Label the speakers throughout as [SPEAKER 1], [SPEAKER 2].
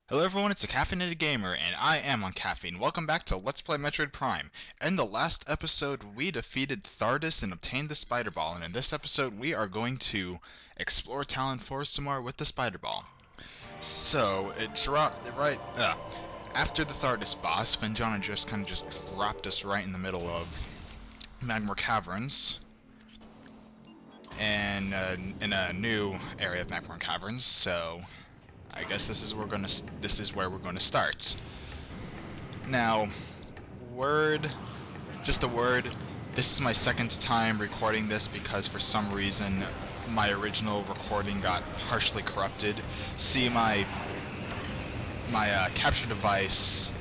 [SPEAKER 1] Hello everyone, it's a Caffeinated Gamer, and I am on caffeine. Welcome back to Let's Play Metroid Prime. In the last episode, we defeated Thardus and obtained the Spider Ball, and in this episode, we are going to explore Talon Forest some more with the Spider Ball. So, it dropped right after the Thardus boss. Finjana just kind of dropped us right in the middle of Magmar Caverns, and in a new area of Magmar Caverns. So, I guess this is where we're gonna start. Now, just a word. This is my second time recording this because for some reason my original recording got partially corrupted. See, my capture device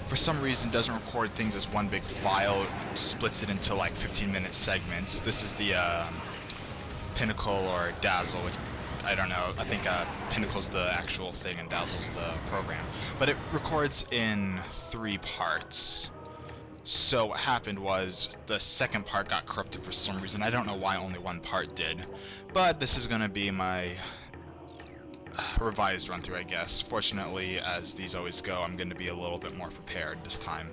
[SPEAKER 1] for some reason doesn't record things as one big file. It splits it into like 15-minute segments. This is the Pinnacle or Dazzle. I don't know. I think Pinnacle's the actual thing and Dazzle's the program. But it records in 3 parts. So what happened was the second part got corrupted for some reason. I don't know why only one part did. But this is going to be my revised run through, I guess. Fortunately, as these always go, I'm going to be a little bit more prepared this time.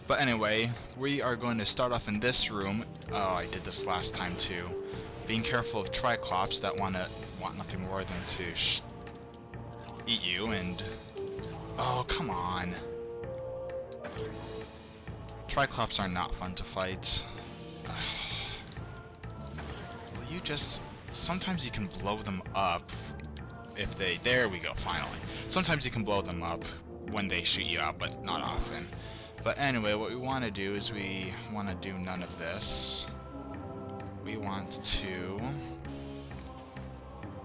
[SPEAKER 1] But anyway, we are going to start off in this room. Oh, I did this last time too. Being careful of Triclops that want nothing more than to eat you, and oh, come on. Triclops are not fun to fight. Will you just... Sometimes you can blow them up if they... There we go, finally. Sometimes you can blow them up when they shoot you out, but not often. But anyway, what we want to do is we want to do none of this. We want to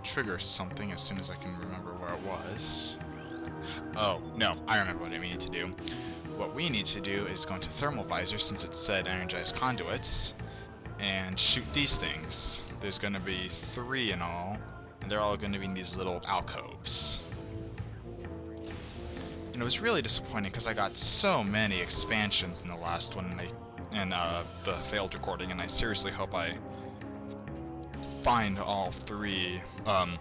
[SPEAKER 1] trigger something as soon as I can remember where it was. Oh, no, I remember what we need to do. What we need to do is go into Thermal Visor, since it said Energized Conduits, and shoot these things. There's going to be 3 in all, and they're all going to be in these little alcoves. And it was really disappointing because I got so many expansions in the last one, and the failed recording, and I seriously hope I find all 3, not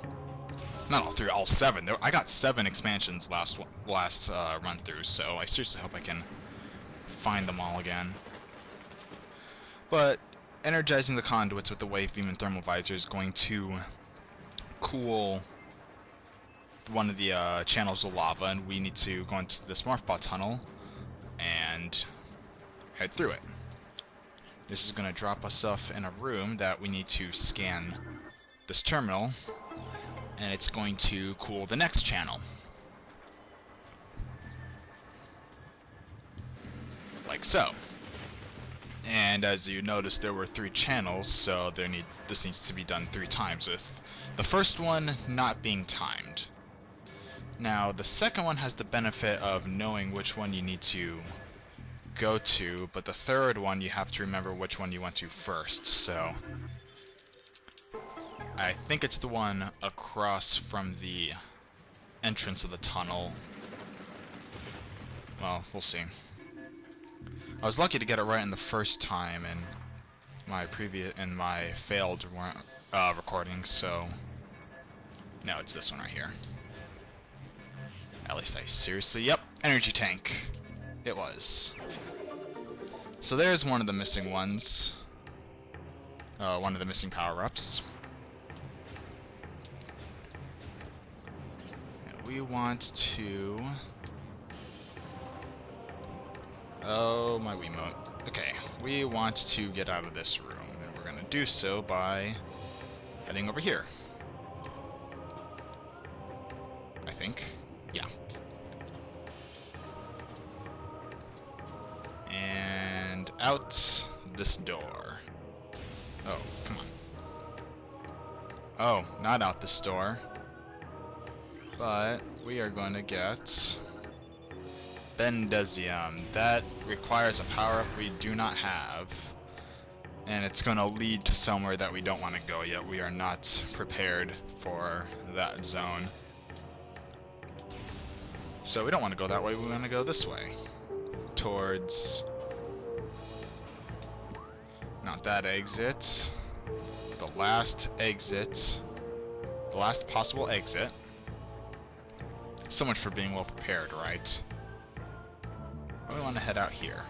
[SPEAKER 1] all 3, all 7. I got 7 expansions last run through, so I seriously hope I can find them all again. But energizing the conduits with the wave beam and thermal visor is going to cool one of the channels of lava, and we need to go into the Smurfbot tunnel and head through it. This is going to drop us off in a room that we need to scan this terminal, and it's going to cool the next channel. Like so. And as you notice, there were 3 channels, so this needs to be done 3 times, with the first one not being timed. Now, the second one has the benefit of knowing which one you need to go to, but the third one you have to remember which one you went to first, so I think it's the one across from the entrance of the tunnel. Well, we'll see. I was lucky to get it right in the first time in my failed recordings, so no, it's this one right here. At least I seriously, yep, energy tank. It was. So there's one of the missing ones. One of the missing power-ups. We want to... Oh, my Wiimote. Okay, we want to get out of this room, and we're going to do so by heading over here. I think. Yeah. And out this door. Oh, come on. Oh, not out this door. But we are going to get Bendezium. That requires a power-up we do not have. And it's going to lead to somewhere that we don't want to go yet. We are not prepared for that zone. So we don't want to go that way, we want to go this way. Towards... not that exit. The last exit. The last possible exit. So much for being well prepared, right? We want to head out here.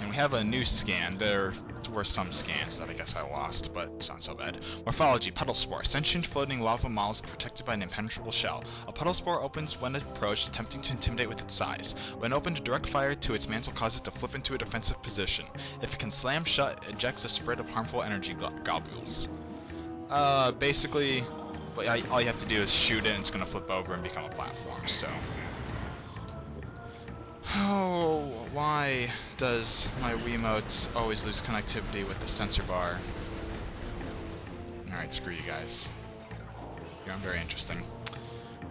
[SPEAKER 1] And we have a new scan. There were some scans that I guess I lost, but it's not so bad. Morphology, puddle spore. Sentient floating lava mollusk protected by an impenetrable shell. A puddle spore opens when approached, attempting to intimidate with its size. When opened, direct fire to its mantle causes it to flip into a defensive position. If it can slam shut, it ejects a spread of harmful energy globules. Basically, all you have to do is shoot it and it's going to flip over and become a platform, so... Oh, why does my Wiimote always lose connectivity with the sensor bar? Alright, screw you guys. You're very interesting.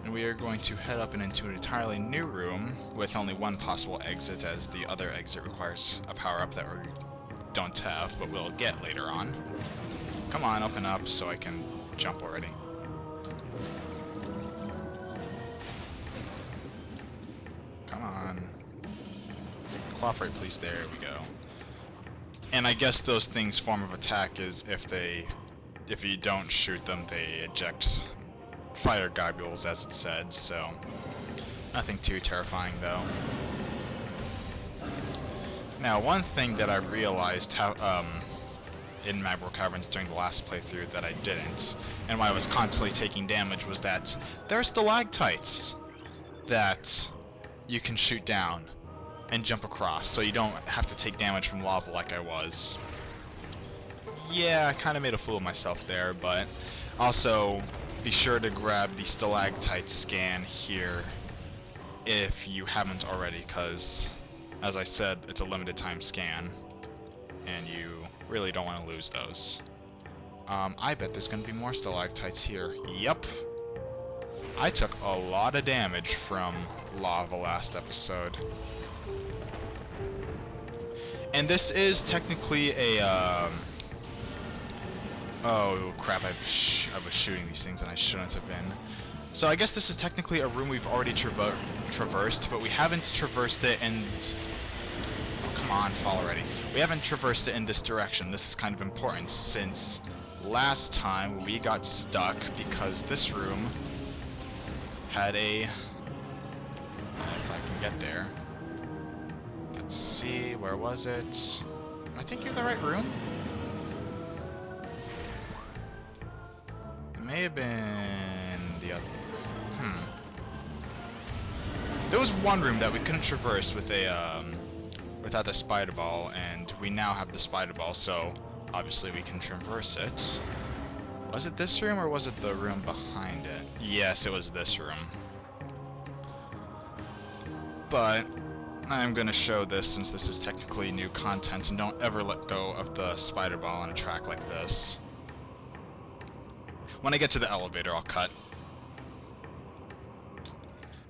[SPEAKER 1] And we are going to head up and into an entirely new room with only one possible exit, as the other exit requires a power-up that we don't have, but we'll get later on. Come on, open up so I can jump already. Come on. Cooperate, please. There we go. And I guess those things' form of attack is if you don't shoot them, they eject fire globules, as it said, so nothing too terrifying though. Now, one thing that I realized in Magmore Caverns during the last playthrough that I didn't, and why I was constantly taking damage, was that there are stalactites that you can shoot down and jump across, so you don't have to take damage from lava like I was. Yeah, I kind of made a fool of myself there, but also be sure to grab the stalactite scan here if you haven't already, because, as I said, it's a limited time scan, and you really don't want to lose those. I bet there's going to be more stalactites here. Yep. I took a lot of damage from lava last episode. And this is technically a, oh crap, I was shooting these things and I shouldn't have been. So I guess this is technically a room we've already traversed, but we haven't traversed it in... Oh, come on, fall already. We haven't traversed it in this direction. This is kind of important, since last time we got stuck because this room had a... If I can get there. Let's see, where was it? Am I thinking of the right room? It may have been the other... There was one room that we couldn't traverse with a, without the spider ball, and we now have the spider ball, so obviously we can traverse it. Was it this room, or was it the room behind it? Yes, it was this room. But I'm going to show this since this is technically new content, and don't ever let go of the spider ball on a track like this. When I get to the elevator, I'll cut.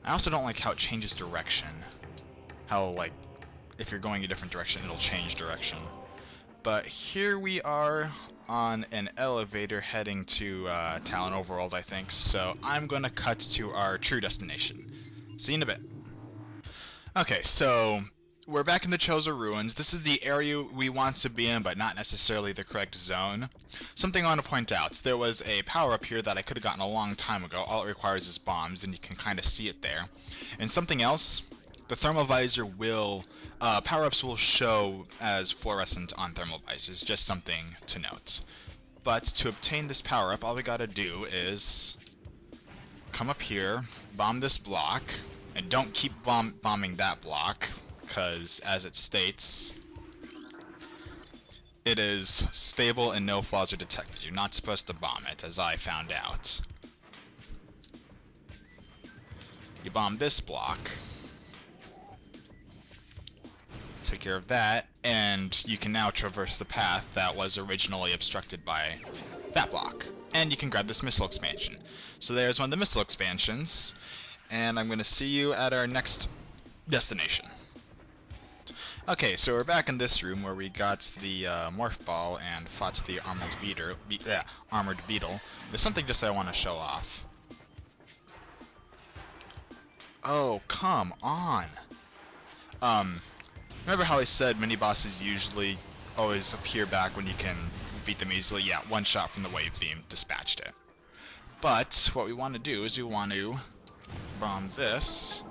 [SPEAKER 1] I also don't like how it changes direction. How, like, if you're going a different direction, it'll change direction. But here we are on an elevator heading to Talon Overworld, I think, so I'm going to cut to our true destination. See you in a bit. Okay, so we're back in the Chozo Ruins. This is the area we want to be in, but not necessarily the correct zone. Something I want to point out, there was a power-up here that I could have gotten a long time ago. All it requires is bombs, and you can kind of see it there. And something else, the thermal visor will, power-ups will show as fluorescent on thermal visors, just something to note. But to obtain this power-up, all we gotta do is come up here, bomb this block, and don't keep bombing that block, because, as it states, it is stable and no flaws are detected. You're not supposed to bomb it, as I found out. You bomb this block, take care of that, and you can now traverse the path that was originally obstructed by that block. And you can grab this missile expansion. So there's one of the missile expansions, and I'm going to see you at our next destination. Okay, so we're back in this room where we got the morph ball and fought the armored beetle. There's something just I want to show off. Oh, come on! Remember how I said mini-bosses usually always appear back when you can beat them easily? Yeah, one shot from the wave beam dispatched it. But what we want to do is we want to bomb this,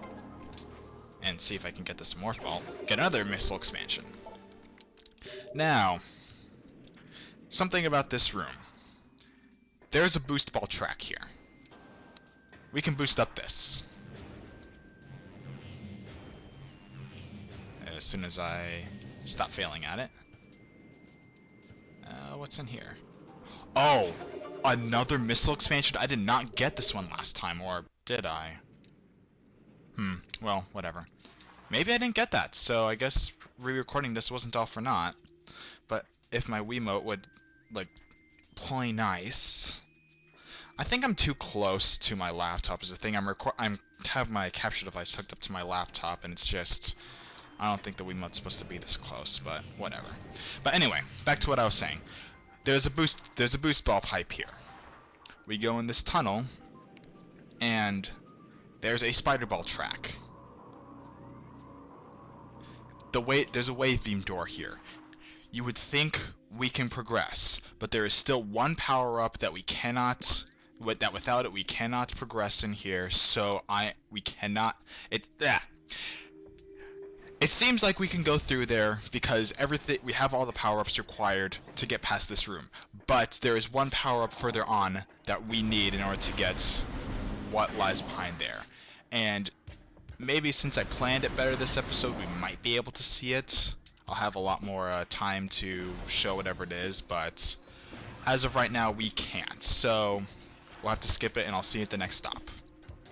[SPEAKER 1] and see if I can get this Morph Ball. Get another missile expansion. Now, something about this room. There's a boost ball track here. We can boost up this. As soon as I stop failing at it. What's in here? Oh! Another missile expansion? I did not get this one last time, or did I? Well, whatever. Maybe I didn't get that, so I guess re-recording this wasn't all for naught. But if my Wiimote would, like, play nice... I think I'm too close to my laptop is the thing. I have my capture device hooked up to my laptop, and it's just... I don't think the Wiimote's supposed to be this close, but whatever. But anyway, back to what I was saying. There's a boost ball pipe here. We go in this tunnel, and there's a spider ball track. There's a wave beam door here. You would think we can progress, but there is still one power up that we cannot. That without it we cannot progress in here. So we cannot. It seems like we can go through there because we have all the power-ups required to get past this room. But there is one power-up further on that we need in order to get what lies behind there. And maybe since I planned it better this episode, we might be able to see it. I'll have a lot more time to show whatever it is, but as of right now, we can't. So we'll have to skip it, and I'll see you at the next stop.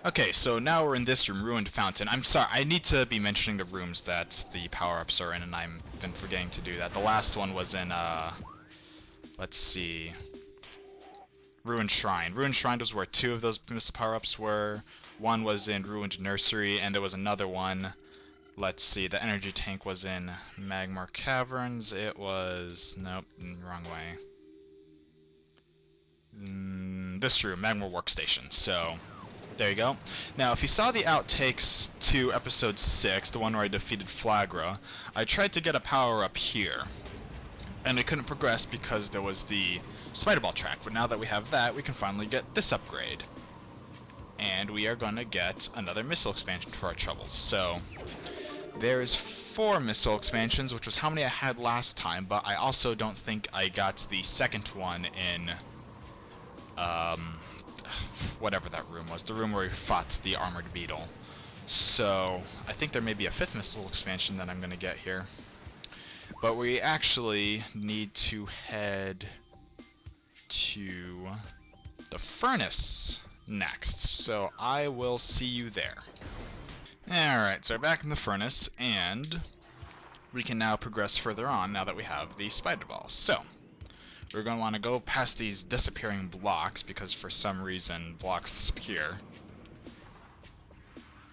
[SPEAKER 1] Okay, so now we're in this room, Ruined Fountain. I'm sorry, I need to be mentioning the rooms that the power-ups are in, and I've been forgetting to do that. The last one was in, let's see, Ruined Shrine. Ruined Shrine was where two of those missile power-ups were. One was in Ruined Nursery, and there was another one. Let's see, the energy tank was in Magmar Caverns. It was, nope, wrong way. This room, Magmar Workstation, so... There you go. Now, if you saw the outtakes to episode 6, the one where I defeated Flagra, I tried to get a power-up here. And I couldn't progress because there was the Spider Ball track. But now that we have that, we can finally get this upgrade. And we are going to get another missile expansion for our troubles. So, there's 4 missile expansions, which was how many I had last time. But I also don't think I got the second one in... whatever that room was, the room where we fought the armored beetle. So I think there may be a 5th missile expansion that I'm going to get here. But we actually need to head to the furnace next. So I will see you there. Alright, so we're back in the furnace, and we can now progress further on now that we have the spider ball. So we're going to want to go past these disappearing blocks, because for some reason blocks disappear.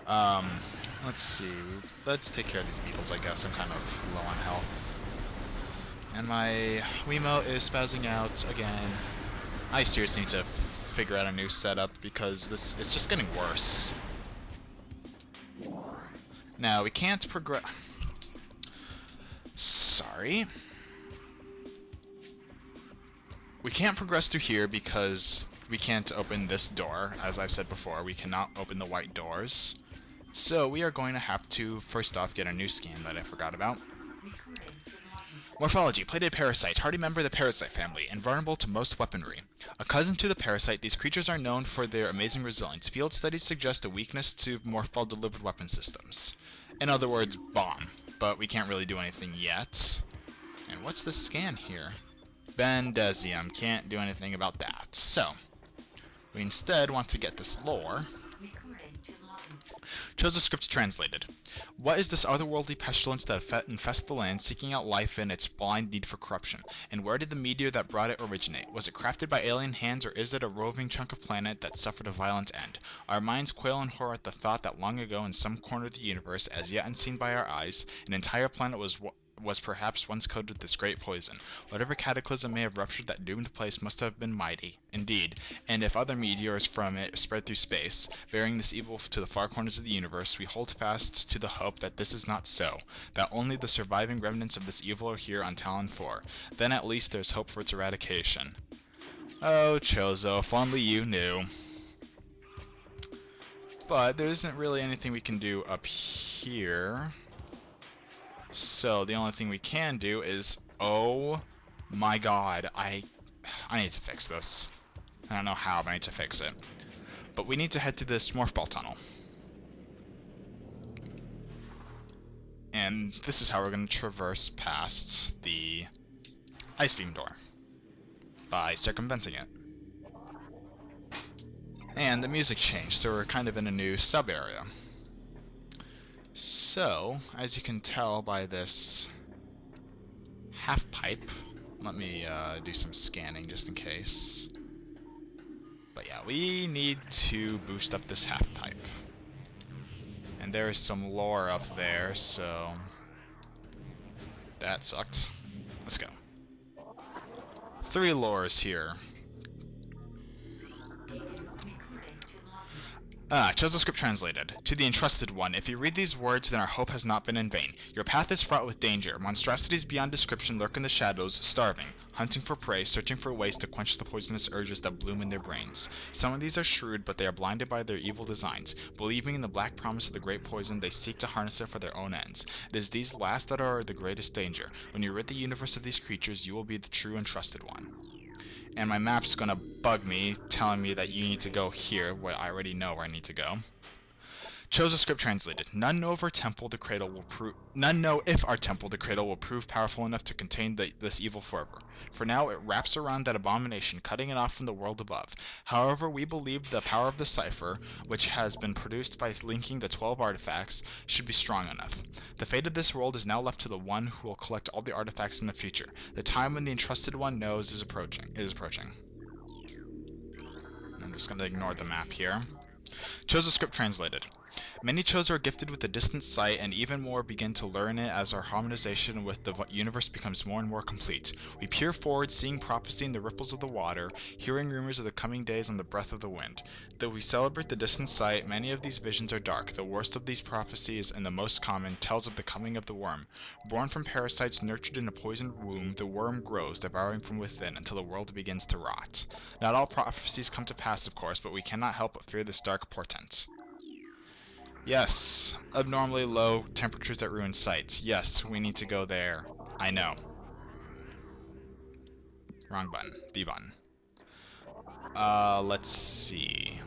[SPEAKER 1] Let's see. Let's take care of these beetles, I guess. I'm kind of low on health. And my Wiimote is spazzing out again. I seriously need to figure out a new setup, because it's just getting worse. Now, we can't progress... Sorry. We can't progress through here because we can't open this door. As I've said before, we cannot open the white doors. So we are going to have to, first off, get a new scan that I forgot about. Morphology. Plated parasites. Hardy member of the parasite family. Invulnerable to most weaponry. A cousin to the parasite, these creatures are known for their amazing resilience. Field studies suggest a weakness to Morphball-delivered weapon systems. In other words, bomb. But we can't really do anything yet. And what's this scan here? Bendezium. Can't do anything about that. So, we instead want to get this lore. Chozo script translated. What is this otherworldly pestilence that infests the land, seeking out life in its blind need for corruption? And where did the meteor that brought it originate? Was it crafted by alien hands, or is it a roving chunk of planet that suffered a violent end? Our minds quail in horror at the thought that long ago in some corner of the universe, as yet unseen by our eyes, an entire planet was perhaps once coated with this great poison. Whatever cataclysm may have ruptured that doomed place must have been mighty, indeed, and if other meteors from it spread through space, bearing this evil to the far corners of the universe, we hold fast to the hope that this is not so, that only the surviving remnants of this evil are here on Talon 4. Then at least there's hope for its eradication. Oh, Chozo, if only you knew. But there isn't really anything we can do up here. So the only thing we can do is, oh my god, I need to fix this. I don't know how, but I need to fix it. But we need to head to this morph ball tunnel. And this is how we're going to traverse past the ice beam door, by circumventing it. And the music changed, so we're kind of in a new sub-area. So, as you can tell by this half pipe, let me do some scanning just in case. But yeah, we need to boost up this half pipe. And there is some lore up there, so that sucked. Let's go. 3 lores here. Chozo script translated. To the entrusted one, if you read these words, then our hope has not been in vain. Your path is fraught with danger. Monstrosities beyond description lurk in the shadows, starving, hunting for prey, searching for ways to quench the poisonous urges that bloom in their brains. Some of these are shrewd, but they are blinded by their evil designs. Believing in the black promise of the great poison, they seek to harness it for their own ends. It is these last that are the greatest danger. When you rid the universe of these creatures, you will be the true and trusted one. And my map's gonna bug me, telling me that you need to go here, where I already know where I need to go. Chozo script translated. None know if our temple the cradle will prove powerful enough to contain this evil forever. For now, it wraps around that abomination, cutting it off from the world above. However, we believe the power of the cipher, which has been produced by linking the 12 artifacts, should be strong enough. The fate of this world is now left to the one who will collect all the artifacts in the future. The time when the entrusted one knows is approaching. I'm just going to ignore the map here. Chozo script translated. Many Chozo are gifted with a distant sight, and even more begin to learn it as our harmonization with the universe becomes more and more complete. We peer forward, seeing prophecy in the ripples of the water, hearing rumors of the coming days on the breath of the wind. Though we celebrate the distant sight, many of these visions are dark. The worst of these prophecies, and the most common, tells of the coming of the worm. Born from parasites nurtured in a poisoned womb, the worm grows, devouring from within, until the world begins to rot. Not all prophecies come to pass, of course, but we cannot help but fear this dark portent. Yes, abnormally low temperatures at ruined sites. Yes, we need to go there. I know. Wrong button. B button. Let's see.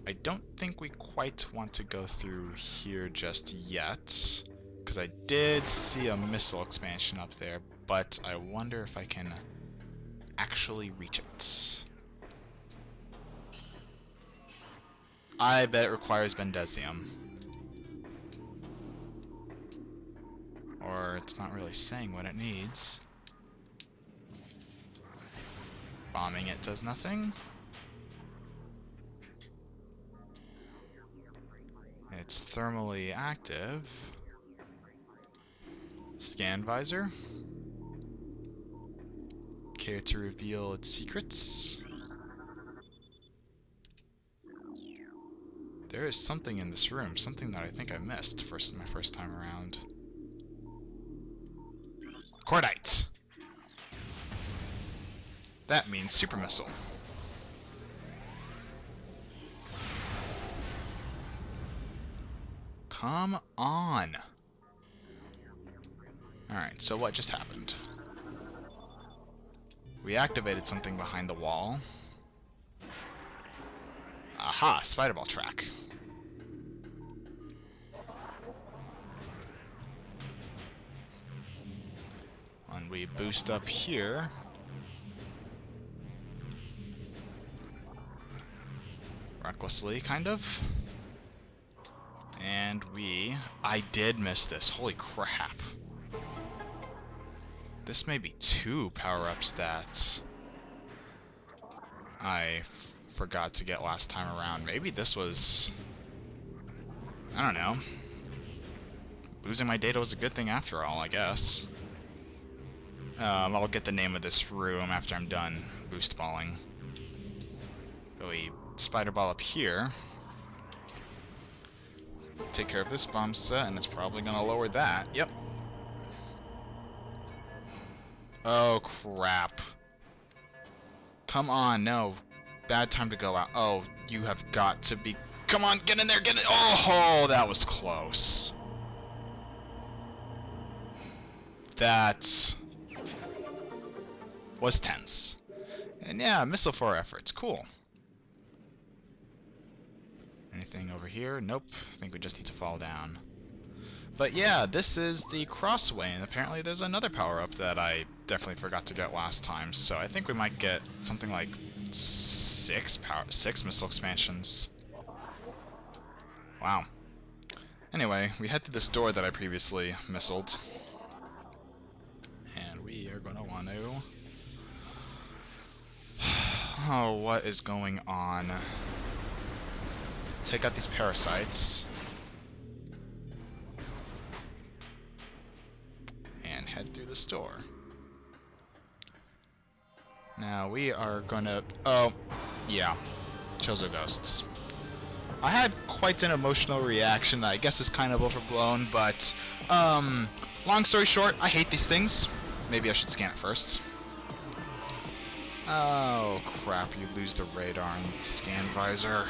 [SPEAKER 1] I don't think we quite want to go through here just yet, because I did see a missile expansion up there, but I wonder if I can actually reach it. I bet it requires Bendesium. Or it's not really saying what it needs. Bombing it does nothing. It's thermally active. Scan visor. Care to reveal its secrets? There is something in this room, something that I think I missed my first time around. Cordite! That means super missile. Come on! Alright, so what just happened? We activated something behind the wall. Aha! Spider-Ball track. When we boost up here, recklessly, kind of, and I did miss this. Holy crap. This may be 2 power-ups that I forgot to get last time around. Maybe this was, I don't know. Losing my data was a good thing after all, I guess. I'll get the name of this room after I'm done boost balling. So we spider ball up here. Take care of this bomb set, and it's probably gonna lower that. Yep. Oh crap. Come on, no. Bad time to go out. Oh, you have got to be Come on, get in there, get in. Oh, that was close. That was tense. And yeah, missile for our efforts. Cool. Anything over here? Nope. I think we just need to fall down. But yeah, this is the Crossway, and apparently there's another power-up that I definitely forgot to get last time, so I think we might get something like six missile expansions. Wow. Anyway, we head to this door that I previously missiled. And we are gonna want to... Oh, what is going on? Take out these parasites. And head through this door. Now we are gonna... Oh, yeah. Chozo ghosts. I had quite an emotional reaction that I guess is kind of overblown, but... long story short, I hate these things. Maybe I should scan it first. Oh, crap, you lose the radar and scan visor.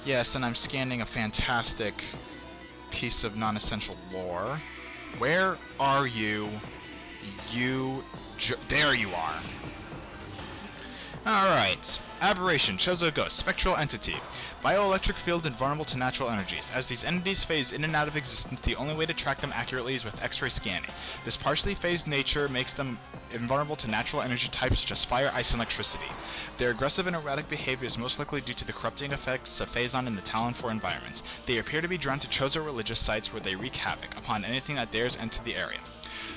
[SPEAKER 1] Yes, and I'm scanning a fantastic piece of non-essential lore. Where are you? There you are. Alright. Aberration, Chozo Ghost, Spectral Entity. Bioelectric field invulnerable to natural energies. As these entities phase in and out of existence, the only way to track them accurately is with X-ray scanning. This partially phased nature makes them invulnerable to natural energy types such as fire, ice, and electricity. Their aggressive and erratic behavior is most likely due to the corrupting effects of Phazon in the Talon 4 environment. They appear to be drawn to Chozo religious sites where they wreak havoc upon anything that dares enter the area.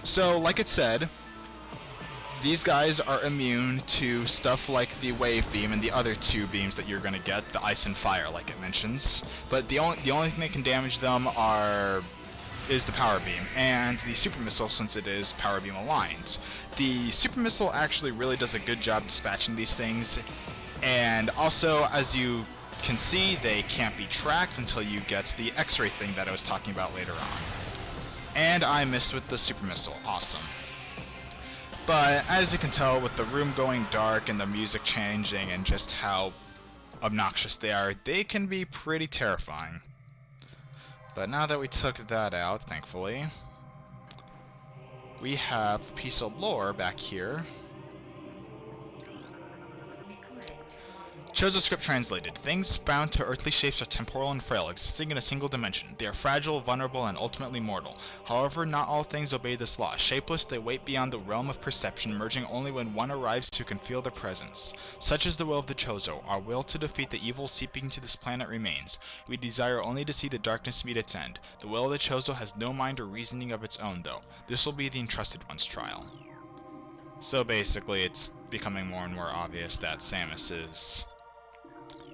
[SPEAKER 1] So, like it said, these guys are immune to stuff like the wave beam and the other two beams that you're gonna get, the ice and fire, like it mentions. But the only thing that can damage them is the power beam and the super missile, since it is power beam aligned. The super missile actually really does a good job dispatching these things, and also, as you can see, they can't be tracked until you get the X-ray thing that I was talking about later on. And I missed with the super missile. Awesome. But as you can tell, with the room going dark and the music changing and just how obnoxious they are, they can be pretty terrifying. But now that we took that out, thankfully, we have a piece of lore back here. Chozo script translated. Things bound to earthly shapes are temporal and frail, existing in a single dimension. They are fragile, vulnerable, and ultimately mortal. However, not all things obey this law. Shapeless, they wait beyond the realm of perception, merging only when one arrives who can feel their presence. Such is the will of the Chozo. Our will to defeat the evil seeping to this planet remains. We desire only to see the darkness meet its end. The will of the Chozo has no mind or reasoning of its own, though. This will be the Entrusted One's trial. So basically, it's becoming more and more obvious that Samus is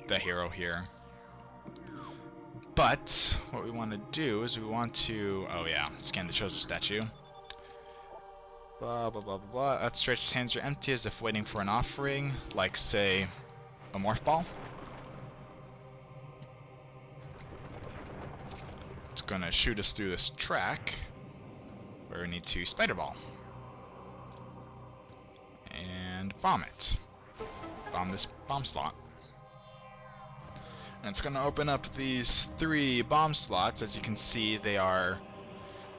[SPEAKER 1] the hero here. But what we want to do is we want to, oh yeah, scan the Chozo statue. Blah blah blah blah blah. Outstretched hands are empty as if waiting for an offering, like say a morph ball. It's gonna shoot us through this track where we need to spider ball and bomb it. Bomb this bomb slot. And it's going to open up these 3 bomb slots. As you can see, they are...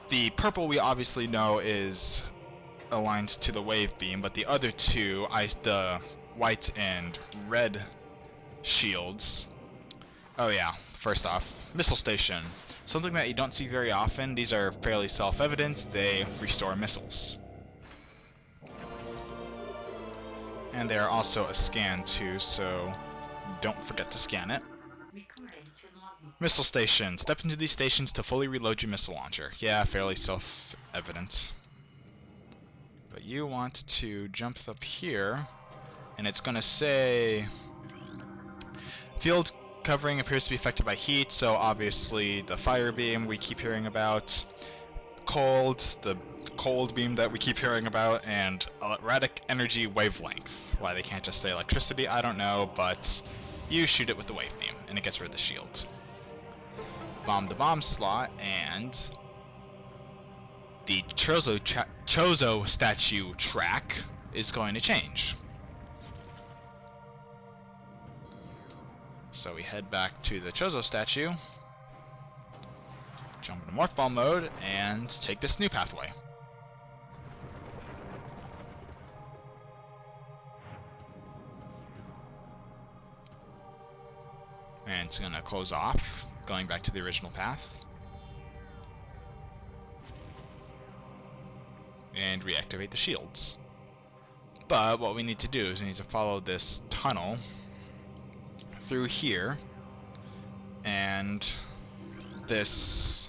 [SPEAKER 1] The purple we obviously know is aligned to the wave beam, but the other 2, the white and red shields. Oh yeah, first off, missile station. Something that you don't see very often. These are fairly self-evident. They restore missiles. And they are also a scan too, so don't forget to scan it. Missile station. Step into these stations to fully reload your missile launcher. Yeah, fairly self-evident. But you want to jump up here, and it's gonna say field covering appears to be affected by heat, so obviously the fire beam we keep hearing about, the cold beam that we keep hearing about, and erratic energy wavelength. Why they can't just say electricity, I don't know, but you shoot it with the wave beam, and it gets rid of the shield. Bomb the bomb slot, and the Chozo statue track is going to change. So we head back to the Chozo statue, jump into Morph Ball mode, and take this new pathway. And it's going to close off, going back to the original path. And reactivate the shields. But what we need to do is we need to follow this tunnel through here, and this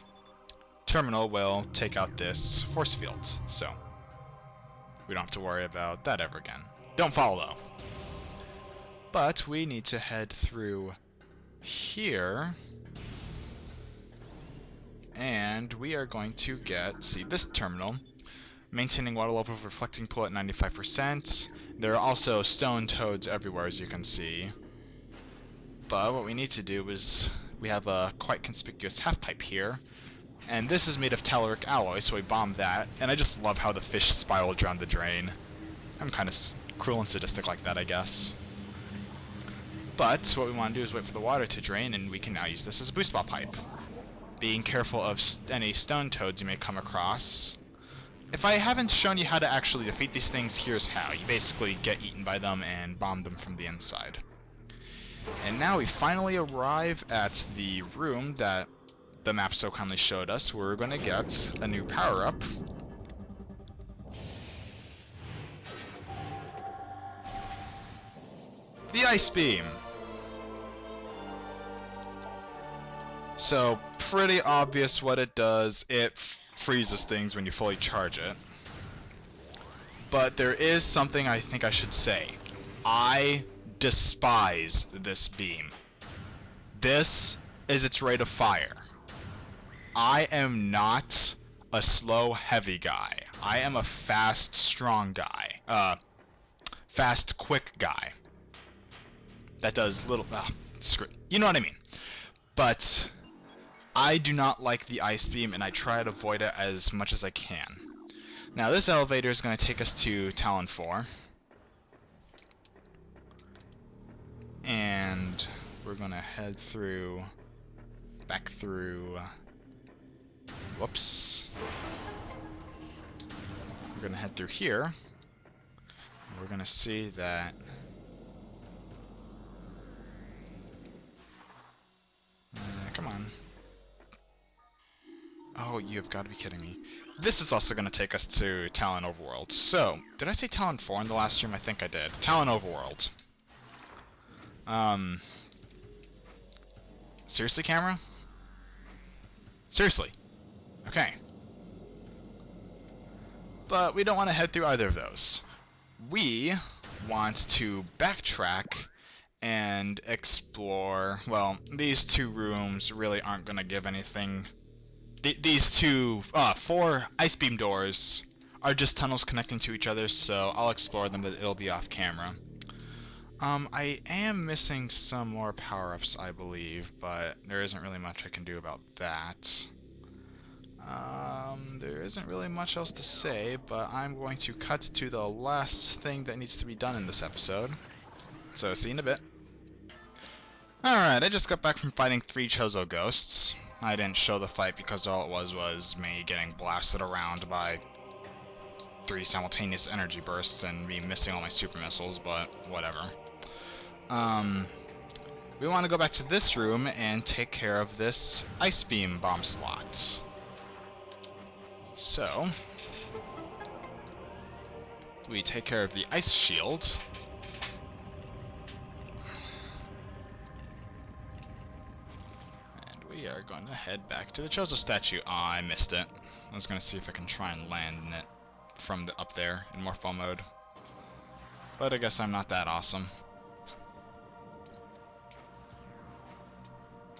[SPEAKER 1] terminal will take out this force field, so we don't have to worry about that ever again. Don't fall though. But we need to head through here, and we are going to see this terminal. Maintaining water level of reflecting pool at 95%. There are also stone toads everywhere, as you can see. But what we need to do is, we have a quite conspicuous half pipe here, and this is made of telluric alloy, so we bomb that. And I just love how the fish spiral down the drain. I'm kind of cruel and sadistic like that, I guess. But what we want to do is wait for the water to drain, and we can now use this as a boost ball pipe. Being careful of any stone toads you may come across. If I haven't shown you how to actually defeat these things, here's how. You basically get eaten by them and bomb them from the inside. And now we finally arrive at the room that the map so kindly showed us, where we're going to get a new power-up. The Ice Beam! So, pretty obvious what it does. It freezes things when you fully charge it. But there is something I think I should say. I despise this beam. This is its rate of fire. I am not a slow, heavy guy. I am a fast, strong guy. Fast, quick guy. That does little... screw... You know what I mean. But I do not like the Ice Beam, and I try to avoid it as much as I can. Now, this elevator is going to take us to Talon 4. And we're going to head through... back through... whoops. We're going to head through here. We're going to see that... come on. Oh, you've got to be kidding me. This is also going to take us to Talon Overworld. So, did I say Talon 4 in the last stream? I think I did. Talon Overworld. Seriously, camera? Seriously. Okay. But we don't want to head through either of those. We want to backtrack and explore... well, these two rooms really aren't going to give anything... these two, 4 ice beam doors are just tunnels connecting to each other, so I'll explore them, but it'll be off camera. I am missing some more power-ups, I believe, but there isn't really much I can do about that. There isn't really much else to say, but I'm going to cut to the last thing that needs to be done in this episode. So, see you in a bit. Alright, I just got back from fighting 3 Chozo ghosts. I didn't show the fight because all it was me getting blasted around by 3 simultaneous energy bursts and me missing all my super missiles, but whatever. We want to go back to this room and take care of this Ice Beam bomb slot. So, we take care of the Ice Shield. And we are going to head back to the Chozo statue. Oh, I missed it. I was going to see if I can try and land it from up there in Morpho mode. But I guess I'm not that awesome.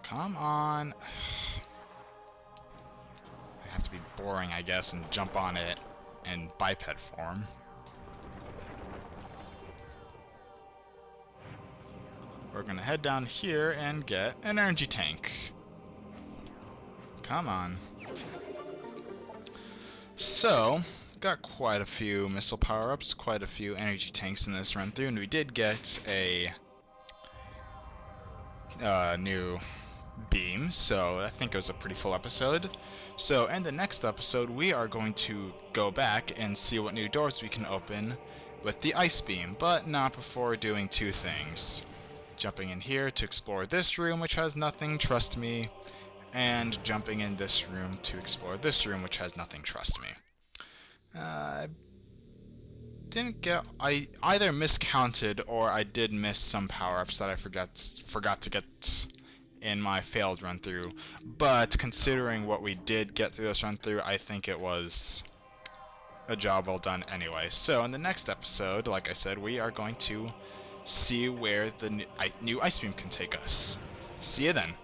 [SPEAKER 1] Come on. I have to be boring, I guess, and jump on it in biped form. We're gonna head down here and get an energy tank. Come on. So, got quite a few missile power-ups, quite a few energy tanks in this run through, and we did get a new beam, so I think it was a pretty full episode. So in the next episode, we are going to go back and see what new doors we can open with the ice beam, but not before doing two things. Jumping in here to explore this room, which has nothing, trust me, and jumping in this room to explore this room, which has nothing, trust me. I either miscounted or I did miss some power-ups that I forgot to get in my failed run through, but considering what we did get through this run through, I think it was a job well done anyway. So in the next episode, like I said, we are going to see where the new ice beam can take us. See you then.